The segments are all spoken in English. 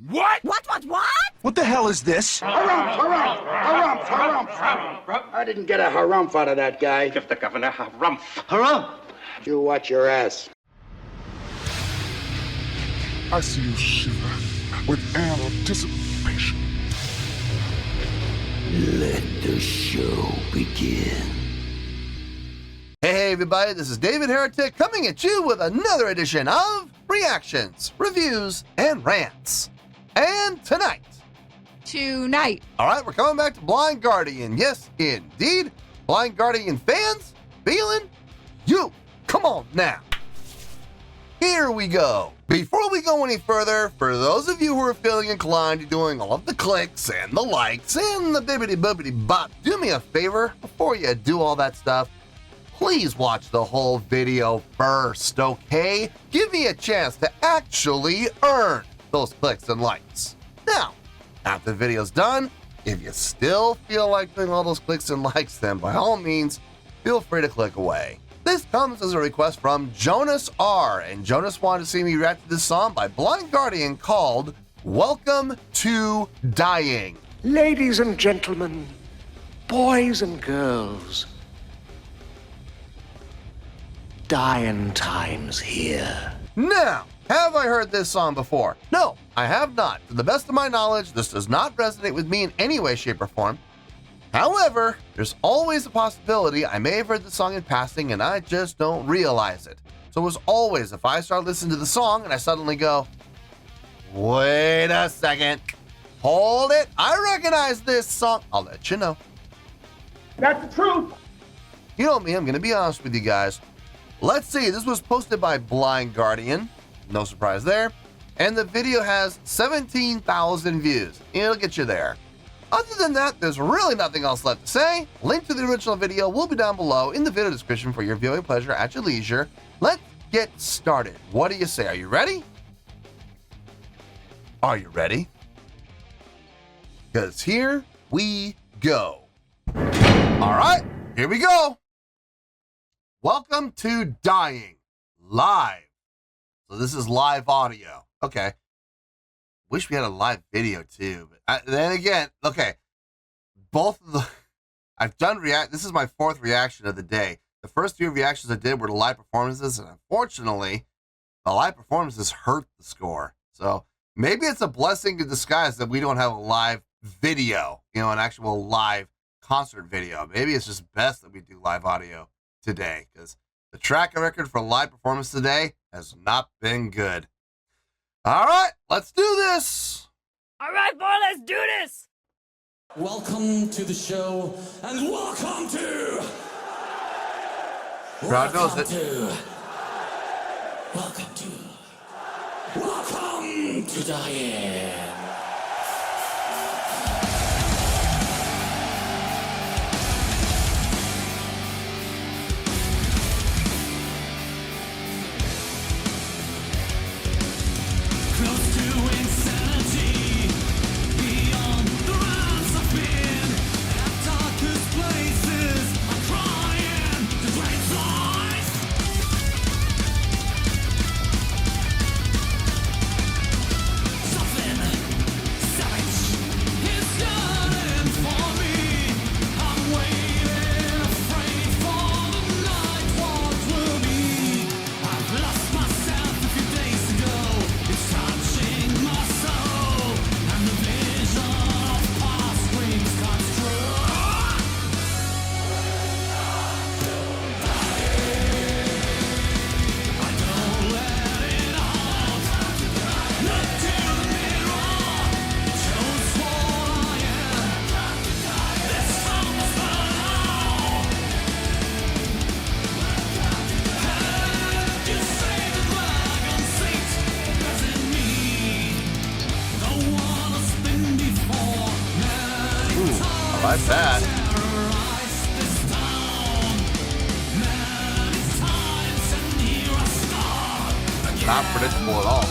What? What? What the hell is this? Harumph. I didn't get a harumph out of that guy. Give the governor harumph. Harumph! You watch your ass. I see you shiver with anticipation. Let the show begin. Hey everybody, this is David Heretic coming at you with another edition of Reactions, Reviews, and Rants. And tonight, alright, we're coming back to Blind Guardian. Yes, indeed. Blind Guardian fans, feeling you. Come on now. Here we go. Before we go any further, for those of you who are feeling inclined to doing all of the clicks and the likes and the bibbity-bobbity-bop, do me a favor before you do all that stuff. Please watch the whole video first, okay? Give me a chance to actually earn those clicks and likes. Now, after the video's done, if you still feel like doing all those clicks and likes, then by all means, feel free to click away. This comes as a request from Jonas R, and Jonas wanted to see me react to this song by Blind Guardian called Welcome to Dying. Ladies and gentlemen, boys and girls, dying times here. Now, have I heard this song before? No, I have not. To the best of my knowledge, this does not resonate with me in any way, shape, or form. However, there's always a possibility I may have heard the song in passing and I just don't realize it. So as always, if I start listening to the song and I suddenly go, wait a second, hold it, I recognize this song, I'll let you know. That's the truth. You know me, I'm gonna be honest with you guys. Let's see, this was posted by Blind Guardian, no surprise there, and the video has 17,000 views. It'll get you there. Other than that, there's really nothing else left to say. Link to the original video will be down below in the video description for your viewing pleasure at your leisure. Let's get started. What do you say? Are you ready? Are you ready? Because here we go. All right, here we go. Welcome to Dying, live. So this is live audio. Okay. Wish we had a live video too, but then again, okay. Both of the, I've done this is my fourth reaction of the day. The first three reactions I did were the live performances, and unfortunately, the live performances hurt the score. So maybe it's a blessing in disguise that we don't have a live video, you know, an actual live concert video. Maybe it's just best that we do live audio today, because the track record for live performance today has not been good. All right, let's do this. All right, boy, let's do this. Welcome to the show, and welcome to... Crowd knows it. Welcome to Dying. Like that. Not predictable at all.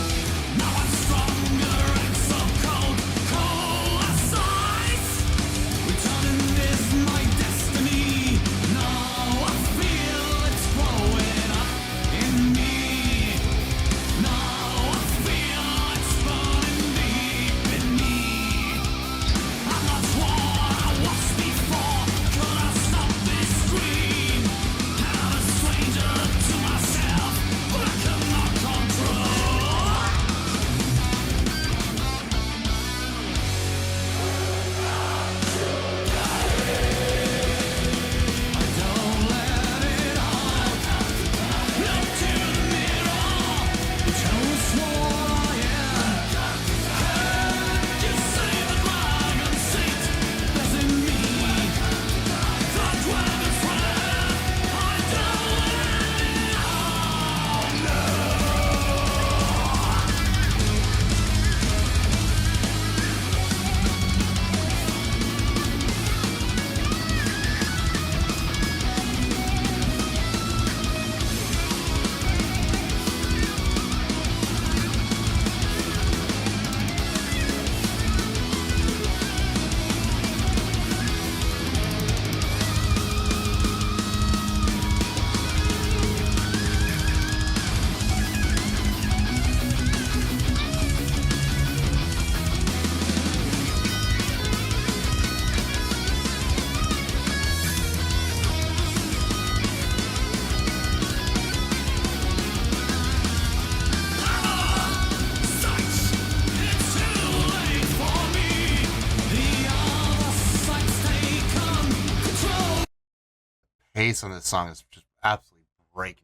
pace on this song is just absolutely breakneck.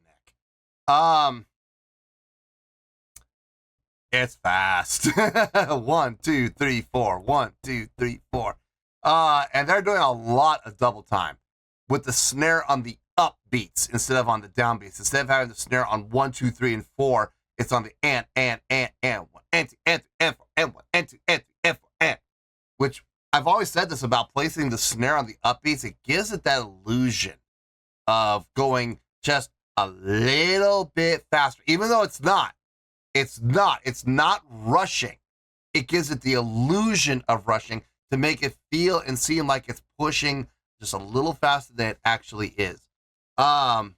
It's fast. 1, 2, 3, 4. 1, 2, 3, 4. And they're doing a lot of double time with the snare on the up beats instead of on the down beats. Instead of having the snare on 1, 2, 3, and 4, it's on the and 1, and 2, and 4, and 1, and 2, and 3, and 4, and. Which I've always said this about placing the snare on the upbeats. It gives it that illusion of going just a little bit faster, even though it's not. It's not rushing. It gives it the illusion of rushing to make it feel and seem like it's pushing just a little faster than it actually is. But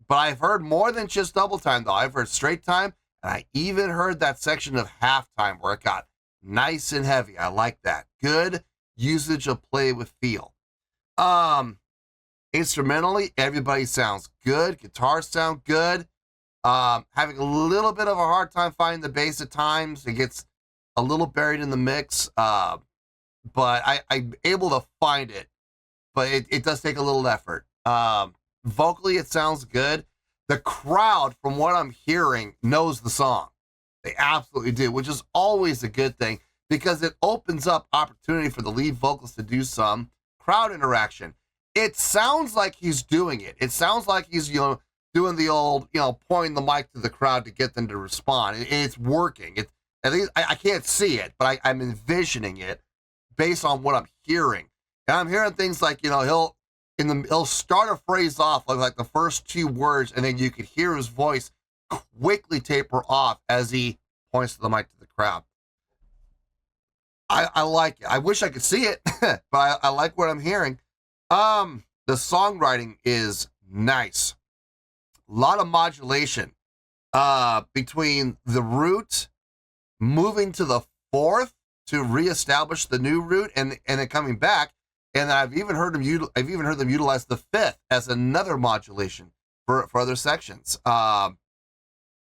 I've heard more than just double time, though. I've heard straight time, and I even heard that section of halftime where it got nice and heavy. I like that. Good usage of play with feel. Instrumentally, everybody sounds good. Guitars sound good. Having a little bit of a hard time finding the bass at times. It gets a little buried in the mix, but I'm able to find it. But it does take a little effort. Vocally, it sounds good. The crowd, from what I'm hearing, knows the song. They absolutely do, which is always a good thing because it opens up opportunity for the lead vocalist to do some crowd interaction. It sounds like he's doing it. It sounds like he's, doing the old, pointing the mic to the crowd to get them to respond. It's working. At least I can't see it, but I'm envisioning it based on what I'm hearing. And I'm hearing things like, he'll start a phrase off like the first 2 words, and then you could hear his voice quickly taper off as he points to the mic to the crowd. I like it. I wish I could see it, but I like what I'm hearing. The songwriting is nice. A lot of modulation between the root moving to the 4th to reestablish the new root, and then coming back. And I've even heard them utilize the 5th as another modulation for other sections.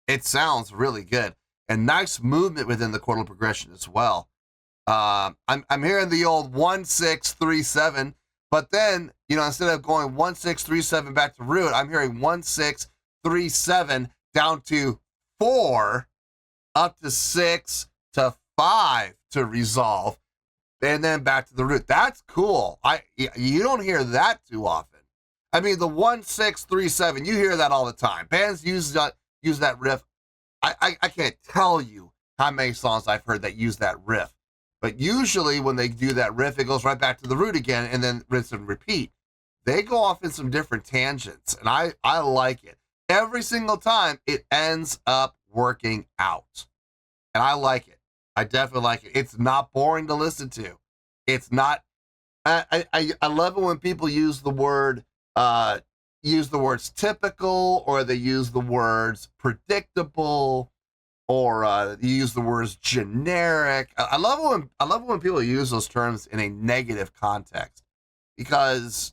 It sounds really good, and nice movement within the chordal progression as well. I'm hearing the old 1, 6, 3, 7. But then, instead of going 1, 6, 3, 7 back to root, I'm hearing 1, 6, 3, 7 down to 4, up to 6 to 5 to resolve, and then back to the root. That's cool. You don't hear that too often. I mean, the 1, 6, 3, 7, you hear that all the time. Bands use that riff. I can't tell you how many songs I've heard that use that riff. But usually when they do that riff, it goes right back to the root again and then rinse and repeat. They go off in some different tangents, and I like it. Every single time, it ends up working out. And I like it. I definitely like it. It's not boring to listen to. It's not... I love it when people use the words typical, or they use the words predictable, or you use the words generic. I love it when people use those terms in a negative context, because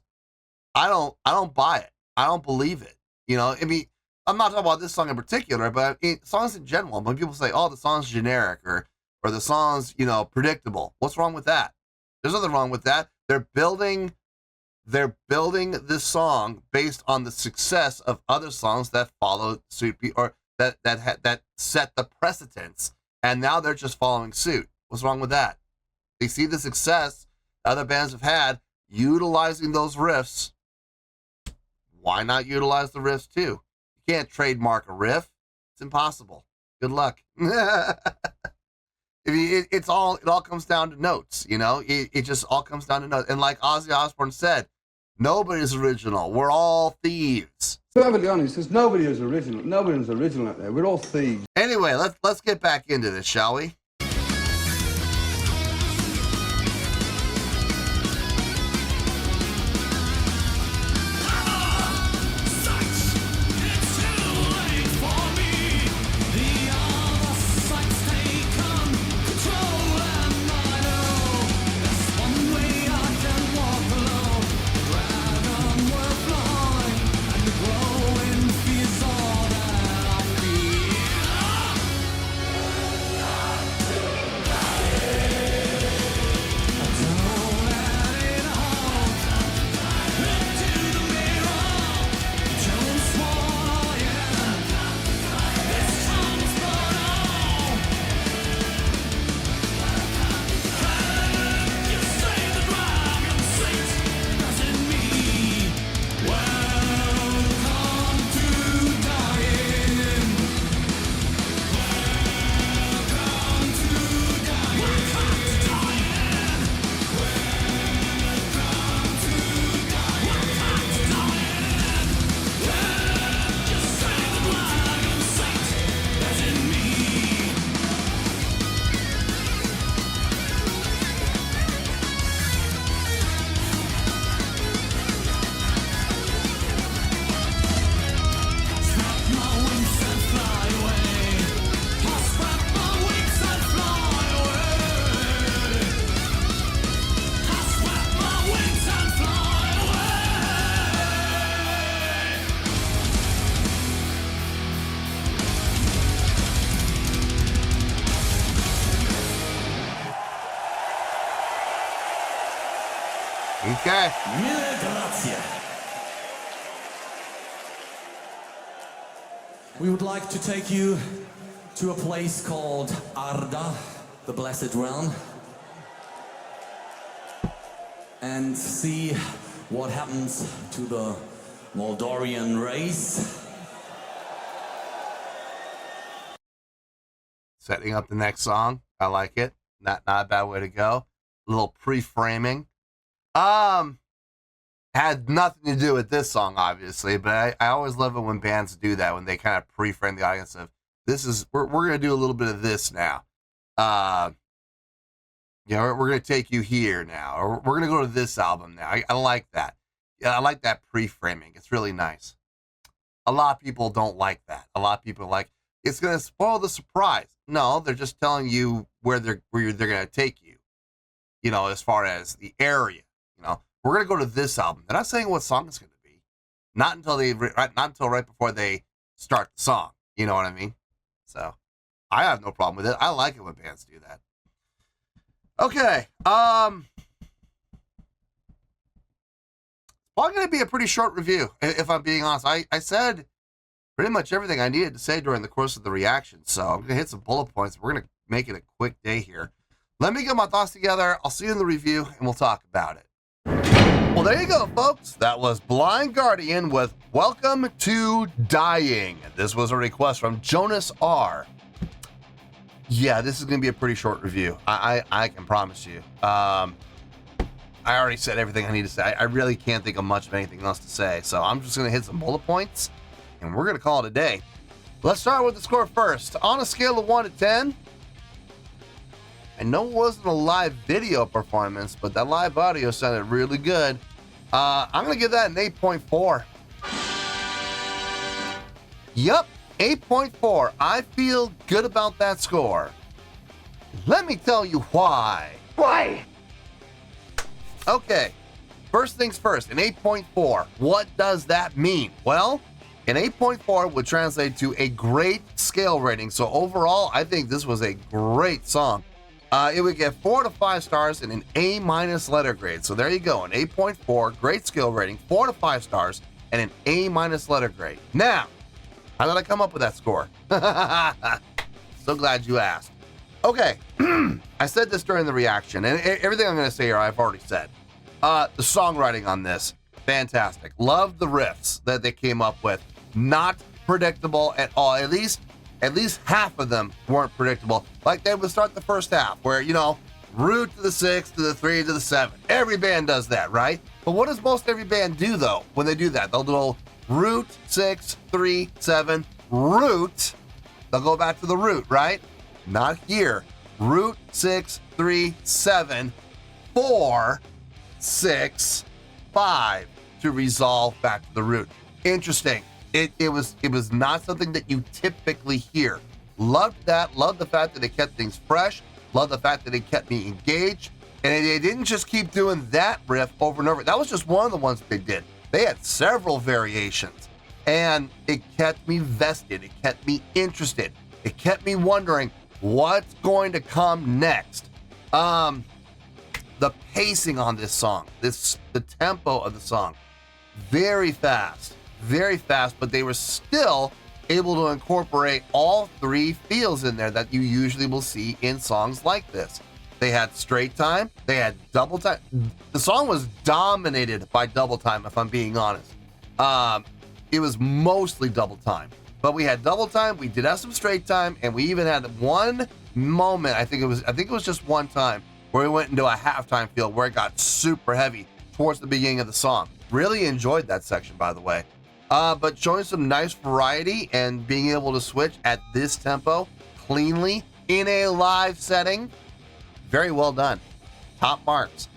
I don't buy it. I don't believe it. I mean, I'm not talking about this song in particular, but songs in general. When people say, "Oh, the song's generic," or the song's predictable, what's wrong with that? There's nothing wrong with that. They're building this song based on the success of other songs that followed suit, or that set the precedence, and now they're just following suit. What's wrong with that? They see the success other bands have had utilizing those riffs. Why not utilize the riffs too? You can't trademark a riff. It's impossible. Good luck. It all comes down to notes. It just all comes down to notes. And like Ozzy Osbourne said, nobody's original. We're all thieves. Perfectly honest, there's nobody who's original. Nobody's original out there. We're all thieves. Anyway, let's get back into this, shall we? Okay. Mille grazie. We would like to take you to a place called Arda, the Blessed Realm, and see what happens to the Moldorian race. Setting up the next song. I like it. Not a bad way to go. A little pre-framing. Had nothing to do with this song, obviously, but I always love it when bands do that, when they kind of pre-frame the audience of, we're going to do a little bit of this now. We're going to take you here now, or we're going to go to this album now. I like that. Yeah, I like that pre-framing. It's really nice. A lot of people don't like that. A lot of people are like, it's going to spoil the surprise. No, they're just telling you where they're going to take you, as far as the area. We're going to go to this album. They're not saying what song it's going to be. Not until right before they start the song. You know what I mean? So I have no problem with it. I like it when bands do that. Okay. Probably going to be a pretty short review, if I'm being honest. I said pretty much everything I needed to say during the course of the reaction. So I'm going to hit some bullet points. We're going to make it a quick day here. Let me get my thoughts together. I'll see you in the review, and we'll talk about it. Well, there you go, folks. That was Blind Guardian with Welcome to Dying. This was a request from Jonas R. Yeah, this is going to be a pretty short review. I can promise you. I already said everything I need to say. I really can't think of much of anything else to say. So I'm just going to hit some bullet points, and we're going to call it a day. Let's start with the score first. On a scale of 1 to 10, I know it wasn't a live video performance, but that live audio sounded really good. I'm going to give that an 8.4. Yup, 8.4. I feel good about that score. Let me tell you why. Why? Okay, first things first, an 8.4. What does that mean? Well, an 8.4 would translate to a great scale rating. So overall, I think this was a great song. It would get 4 to 5 stars and an A- letter grade. So there you go, an 8.4, great skill rating, 4 to 5 stars, and an A- letter grade. Now, how did I come up with that score? So glad you asked. Okay, I said this during the reaction, and everything I'm going to say here I've already said. The songwriting on this, fantastic. Love the riffs that they came up with. Not predictable at all. At least half of them weren't predictable. Like they would start the first half where, root to the 6, to the 3, to the 7. Every band does that, right? But what does most every band do, though, when they do that? They'll do root, 6, 3, 7, root. They'll go back to the root, right? Not here. Root, 6, 3, 7, 4, 6, 5 to resolve back to the root. Interesting. It was not something that you typically hear. Loved that. Loved the fact that it kept things fresh. Loved the fact that it kept me engaged. And they didn't just keep doing that riff over and over. That was just one of the ones that they did. They had several variations. And it kept me vested. It kept me interested. It kept me wondering what's going to come next. The pacing on this song, the tempo of the song, very fast, but they were still able to incorporate all 3 feels in there that you usually will see in songs like this. They had straight time, they had double time. The song was dominated by double time, if I'm being honest. It was mostly double time, but we had double time, we did have some straight time, and we even had one moment, I think it was just one time, where we went into a halftime feel where it got super heavy towards the beginning of the song. Really enjoyed that section, by the way. But showing some nice variety and being able to switch at this tempo cleanly in a live setting, very well done. Top marks.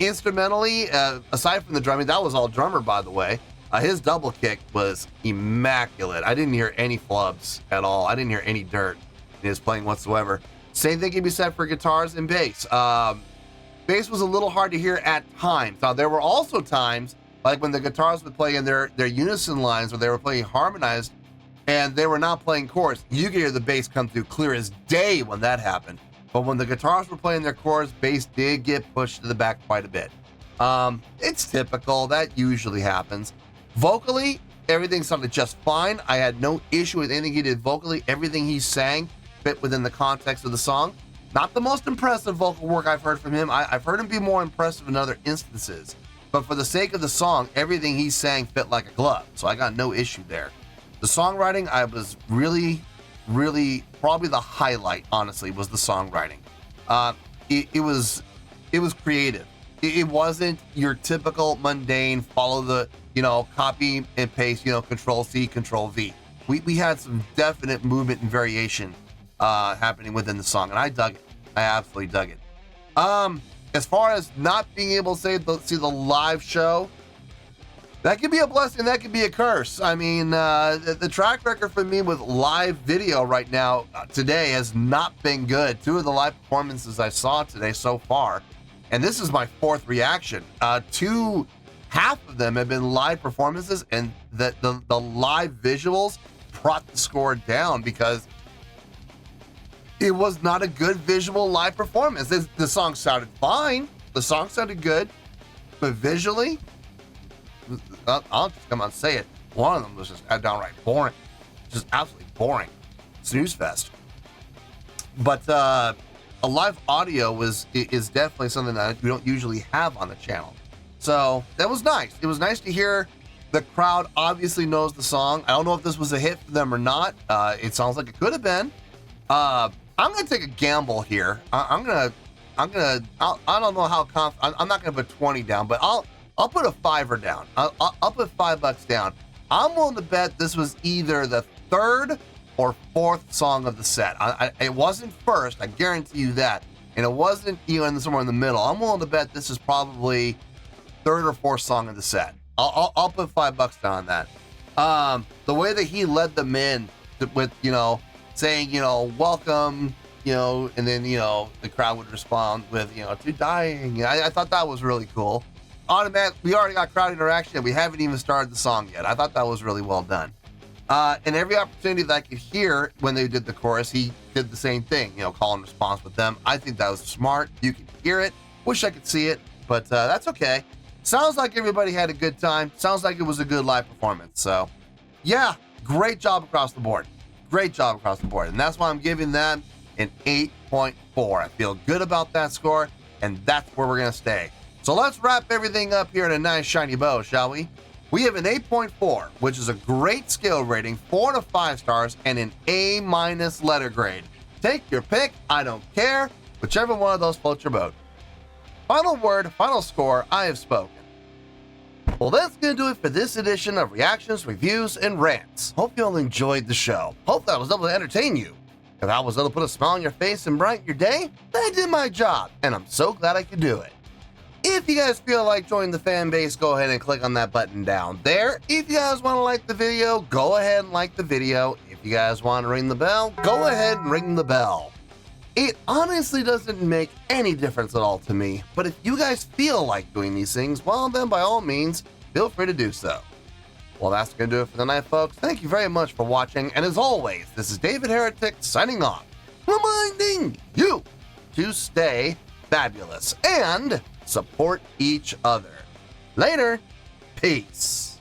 Instrumentally, aside from the drumming, that was all drummer, by the way. His double kick was immaculate. I didn't hear any flubs at all. I didn't hear any dirt in his playing whatsoever. Same thing can be said for guitars and bass. Bass was a little hard to hear at times. Now, there were also times, like when the guitars would play in their unison lines where they were playing harmonized and they were not playing chords, you could hear the bass come through clear as day when that happened. But when the guitars were playing their chords, bass did get pushed to the back quite a bit. It's typical. That usually happens. Vocally, everything sounded just fine. I had no issue with anything he did vocally. Everything he sang fit within the context of the song. Not the most impressive vocal work I've heard from him. I've heard him be more impressive in other instances. But for the sake of the song, everything he sang fit like a glove. So I got no issue there. The songwriting, I was really probably the highlight, honestly, was the songwriting. It was creative. It wasn't your typical mundane follow the, copy and paste, control C, control V. We had some definite movement and variation happening within the song, and I dug it. I absolutely dug it. As far as not being able to see the live show, that could be a blessing, that could be a curse. I mean, the track record for me with live video right now, today, has not been good. 2 of the live performances I saw today so far, and this is my 4th reaction. Half of them have been live performances, and the live visuals brought the score down because it was not a good visual live performance. The song sounded fine. The song sounded good, but visually, I'll just come out and say it. One of them was just downright boring. Just absolutely boring. Snooze fest. But a live audio is definitely something that we don't usually have on the channel. So that was nice. It was nice to hear the crowd obviously knows the song. I don't know if this was a hit for them or not. It sounds like it could have been. I'm gonna take a gamble here. I don't know how I'm not gonna put 20 down, but I'll put a $5 down. I'll put $5 down. I'm willing to bet this was either the 3rd or 4th song of the set. It wasn't first, I guarantee you that. And it wasn't somewhere in the middle. I'm willing to bet this is probably 3rd or 4th song of the set. I'll put $5 down on that. The way that he led them in with, saying, welcome, and then, the crowd would respond with, to dying. I thought that was really cool. We already got crowd interaction. We haven't even started the song yet. I thought that was really well done. And every opportunity that I could hear when they did the chorus, he did the same thing, call and response with them. I think that was smart. You can hear it. Wish I could see it, but that's okay. Sounds like everybody had a good time. Sounds like it was a good live performance. So, yeah, great job across the board. Great job across the board. And that's why I'm giving that an 8.4. I feel good about that score, and that's where we're going to stay. So let's wrap everything up here in a nice shiny bow, shall we? We have an 8.4, which is a great skill rating, 4 to 5 stars, and an A- letter grade. Take your pick, I don't care, whichever one of those floats your boat. Final word, final score, I have spoken. Well, that's going to do it for this edition of Reactions, Reviews, and Rants. Hope you all enjoyed the show. Hope that I was able to entertain you. If I was able to put a smile on your face and brighten your day, then I did my job, and I'm so glad I could do it. If you guys feel like joining the fan base, go ahead and click on that button down there. If you guys want to like the video, go ahead and like the video. If you guys want to ring the bell, go ahead and ring the bell. It honestly doesn't make any difference at all to me, but if you guys feel like doing these things, well then by all means, feel free to do so. Well, that's going to do it for the night, folks. Thank you very much for watching, and as always, this is David Heretic signing off, reminding you to stay fabulous and support each other. Later, peace.